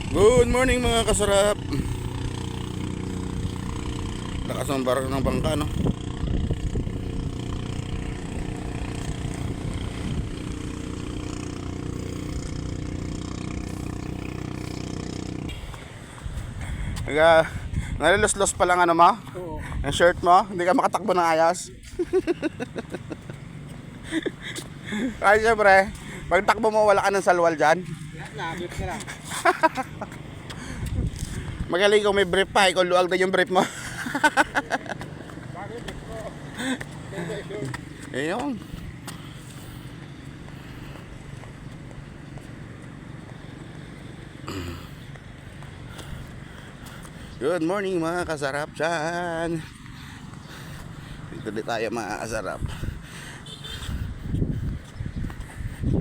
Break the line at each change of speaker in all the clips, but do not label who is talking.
Good morning mga kasarap. Lakas ng barang ng bangka, no? Nalilos-los pa lang ano mo?
Oo.
Yung shirt mo, hindi ka makatakbo ng ayos. Ay syempre, pag takbo mo wala ka ng salwal dyan.
Nagit ka lang.
Magaling kung may brief pa, ikaw luwag na yung brief mo.
Bakit ito?
Ayun. Good morning mga kasarap dyan. Dito din tayo mga kasarap.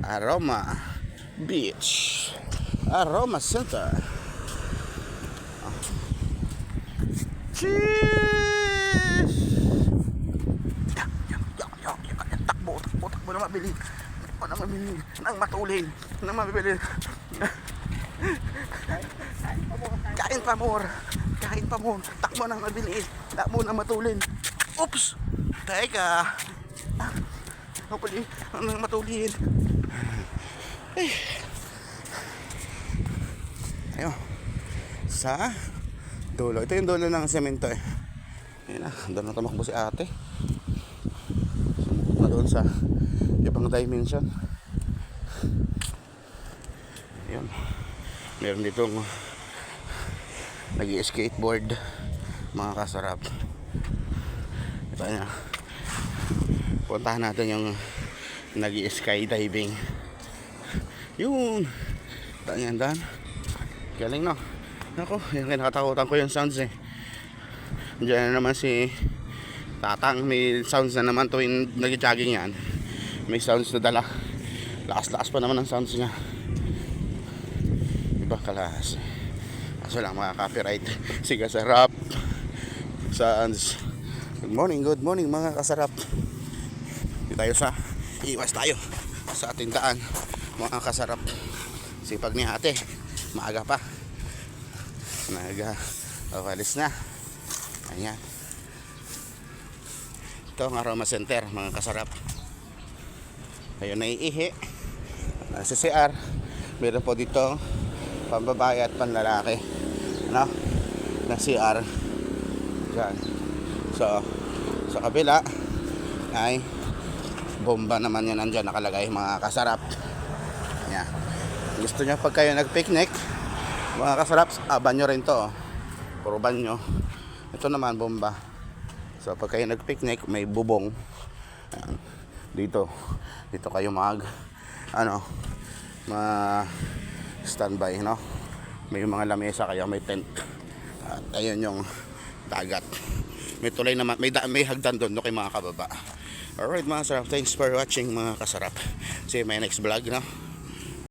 Aroma Beach, Aroma Center. Cheers! Takbo na mabili. Takbo na mabili. Nang matulin. Nang mabili. Kain pa more. Kain pa more. Takbo nang mabili. Takbo na matulin. Oops! Teka. Hopefully, nang matulin. Ayun. Sa dulo. Ito yung dulo ng semento eh. Ayun na. Doon na tumakbo si ate. Sumukot na doon sa ibang dimension. Ayun. Meron ditong nag-skateboard. Mga kasarap. Ito na. Puntahan natin yung nag-skydiving. Yun. Tanyan dan. Galing no. Ako, yung kinakatakutan ko yung sounds eh. Diyan na naman si Tatang. May sounds na naman tuwing nag-jogging yan. May sounds na dala. Lakas-lakas pa naman ang sounds niya. Iba kalas. Kaso lang mga copyright. Sige, sarap. Sounds. Good morning mga kasarap. Dito tayo sa iwas tayo sa ating daan mga kasarap. Sipag ni ate. Maaga pa. Nag-awalis na. Ayan. Ito ang Aroma Center mga kasarap. Ayun na iihi. Sa CR. Meron po dito pambabae at panlalaki. Ano? Na CR. Diyan. So, sa kabila ay bomba naman yan nandyan nakalagay mga kasarap. Ayan. Gusto nyo pag kayo nag-picnic mga kasarap, banyo rin to oh. Puro banyo. Ito naman bomba. So pag kayo nag-picnic may bubong. Ayan. Dito kayo mag standby no. May mga lamesa kayo, may tent. At ayun yung dagat. May tulay naman, may hagdan doon no, kay mga kababa. Alright mga kasarap, thanks for watching mga kasarap. See you in my next vlog no.